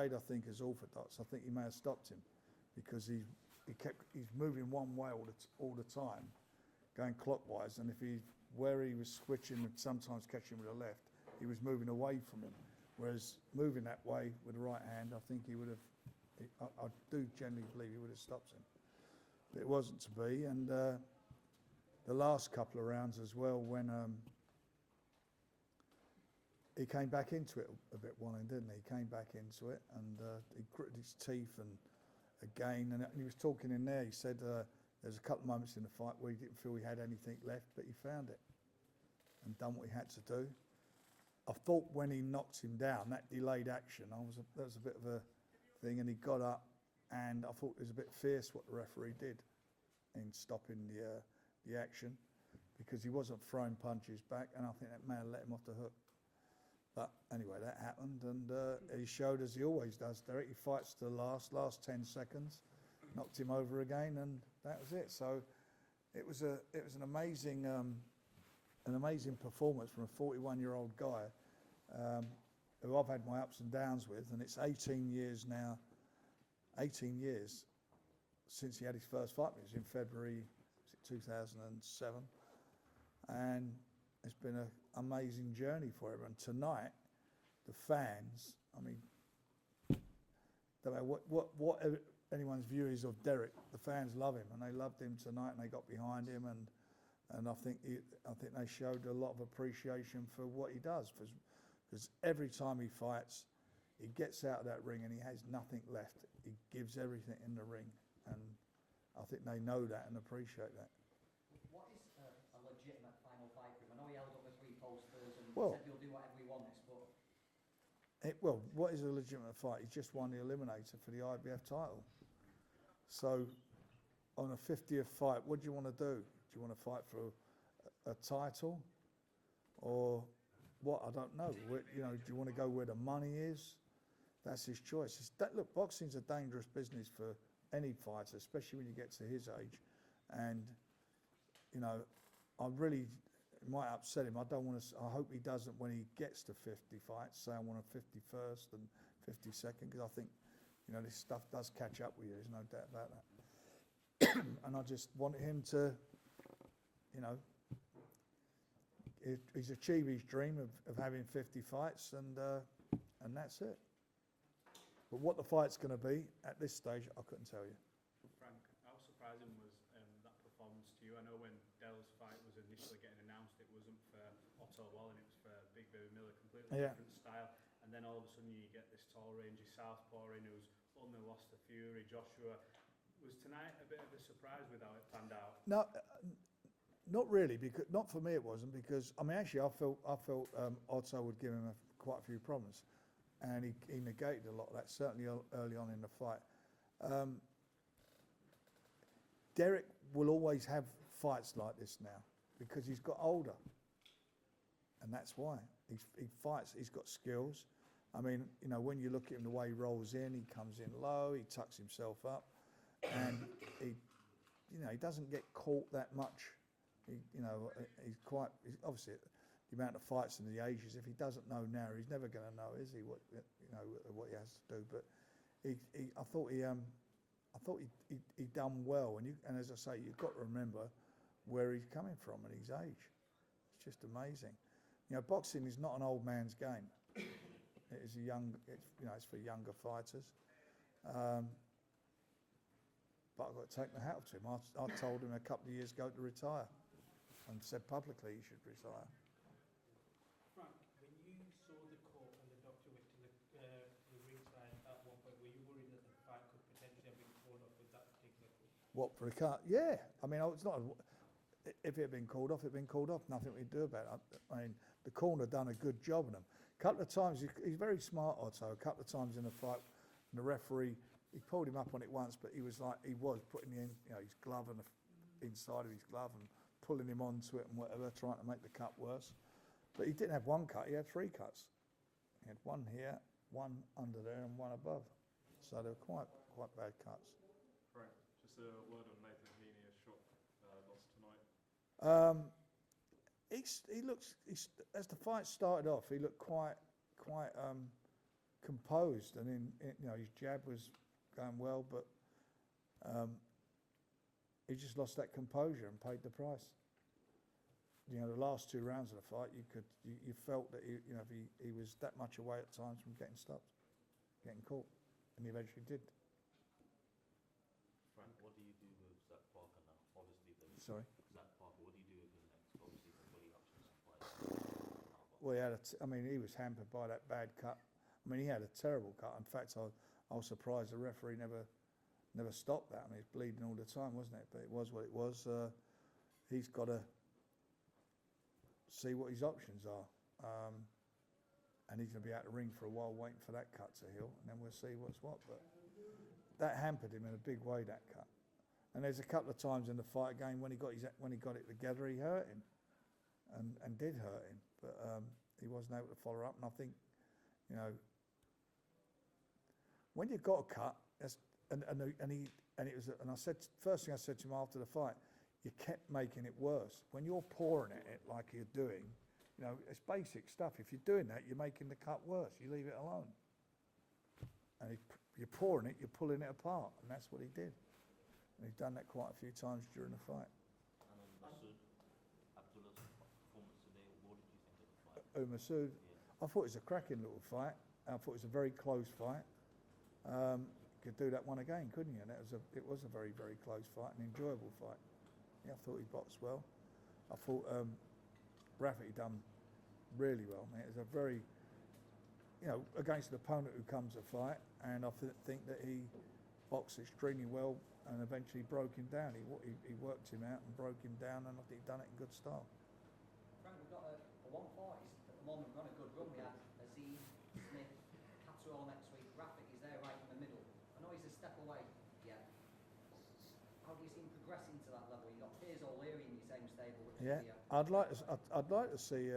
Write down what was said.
stayed, I think, as orthodox, I think he may have stopped him, because he's moving one way all the time, going clockwise, and if where he was switching and sometimes catching with the left, he was moving away from him. Whereas moving that way with the right hand, I think he would have, I do generally believe he would have stopped him. But it wasn't to be, and the last couple of rounds as well, when he came back into it a bit, Wallin, didn't he? He came back into it, and he gritted his teeth, and again, and he was talking in there, he said there's a couple of moments in the fight where he didn't feel he had anything left, but he found it and done what he had to do. I thought when he knocked him down, that delayed action, that was a bit of a thing, and he got up, and I thought it was a bit fierce what the referee did in stopping the action, because he wasn't throwing punches back, and I think that may have let him off the hook. But anyway, that happened, and he showed, as he always does, Derek, he fights to the last 10 seconds, knocked him over again, and that was it. So it was an amazing performance from a 41-year-old guy who I've had my ups and downs with, and it's 18 years now, 18 years since he had his first fight. It was in February 2007, and it's been an amazing journey for him. And tonight, the fans, I mean, no matter what anyone's view is of Derek, the fans love him, and they loved him tonight, and they got behind him, and I think they showed a lot of appreciation for what he does, because every time he fights, he gets out of that ring and he has nothing left. He gives everything in the ring, and I think they know that and appreciate that. What is a legitimate final fight for him? I know he held up the 3 posters and said he'll do whatever he wants, but... what is a legitimate fight? He's just won the Eliminator for the IBF title. So, on a 50th fight, what do you want to do? Do you want to fight for a title? Or what? I don't know. Do you want to go where the money is? That's his choice. Look, boxing's a dangerous business for any fighter, especially when you get to his age. And, it might upset him. I hope he doesn't, when he gets to 50 fights, say I want a 51st and 52nd, because I think, this stuff does catch up with you. There's no doubt about that. And I just want him to, he's achieved his dream of having 50 fights, and that's it. But what the fight's going to be at this stage, I couldn't tell you. Frank, how surprising was that performance to you? I know when Dell's fight was initially getting announced, it wasn't for Otto Wallin, it was for Big Baby Miller, completely different style. And then all of a sudden you get this tall, rangy southpaw in who's only lost to Fury, Joshua. Was tonight a bit of a surprise with how it panned out? No, not really. Because not for me, it wasn't, because actually I felt Otto would give him quite a few problems, and he negated a lot of that, certainly early on in the fight. Derek will always have fights like this now because he's got older, and that's why he fights. He's got skills. When you look at him, the way he rolls in, he comes in low, he tucks himself up, and he doesn't get caught that much. He's obviously the amount of fights and the ages. If he doesn't know now, he's never going to know, is he? What he has to do. But I thought he done well. And as I say, you've got to remember where he's coming from and his age. It's just amazing. Boxing is not an old man's game. It is it's for younger fighters. But I've got to take my hat off to him. I told him a couple of years ago to retire, and said publicly he should retire. Frank, when you saw the court and the doctor went to the ringside at one point, were you worried that the fight could potentially have been called off with that particular court? What, for the cut? Yeah. It's not. If it had been called off, it'd been called off. Nothing we do about it. The corner done a good job on him. A couple of times, he's very smart, Otto. A couple of times in the fight, and the referee, he pulled him up on it once, but he was putting his glove and the inside of his glove and pulling him onto it and whatever, trying to make the cut worse. But he didn't have one cut, he had 3 cuts. He had one here, one under there, and one above. So they were quite bad cuts. Right, just a word on Nathan Heaney's shot loss tonight. He looks, as the fight started off, he looked quite composed, and you know, his jab was going well, but he just lost that composure and paid the price. You know, the last 2 rounds of the fight, you felt that you know, he was that much away at times from getting stopped, getting caught, and he eventually did. Frank, what do you do with Zach Parker now? Obviously, Sorry. Zach Parker, what do you do with him next? Obviously, the bully options fight. Well, I mean, he was hampered by that bad cut. I mean, he had a terrible cut. In fact, I was surprised the referee never stopped that. I mean, he was bleeding all the time, wasn't it? But it was what it was. He's got to see what his options are. And he's going to be out of the ring for a while waiting for that cut to heal, and then we'll see what's what. But that hampered him in a big way, that cut. And there's a couple of times in the fight again when he got it together, he hurt him, and did hurt him. But he wasn't able to follow up. And I think, you know, when you've got a cut, and I said, first thing I said to him after the fight, you kept making it worse. When you're pouring at it like you're doing, you know, it's basic stuff. If you're doing that, you're making the cut worse. You leave it alone. And you're pouring it, you're pulling it apart, and that's what he did. And he's done that quite a few times during the fight. And on Masood Abdullah's performance today, what did you think of the fight? Masood, Yeah. I thought it was a cracking little fight. I thought it was a very close fight. Could do that one again, couldn't you? And it was a very, very close fight, an enjoyable fight. Yeah, I thought he boxed well. I thought Rafferty done really well, man. It was a very, you know, against an opponent who comes to fight, and I think that he boxed extremely well and eventually broke him down. He worked him out and broke him down, and I think he done it in good style. Frank, we've got a 140s at the moment. We're on a good run. We had Azeem, Smith, Chatterall next week. Rafferty's there right in the middle. I know he's a step away. Yeah. How do you see him progressing to that level? You've got Piers O'Leary in your same stable. Which Yeah, is I'd like to see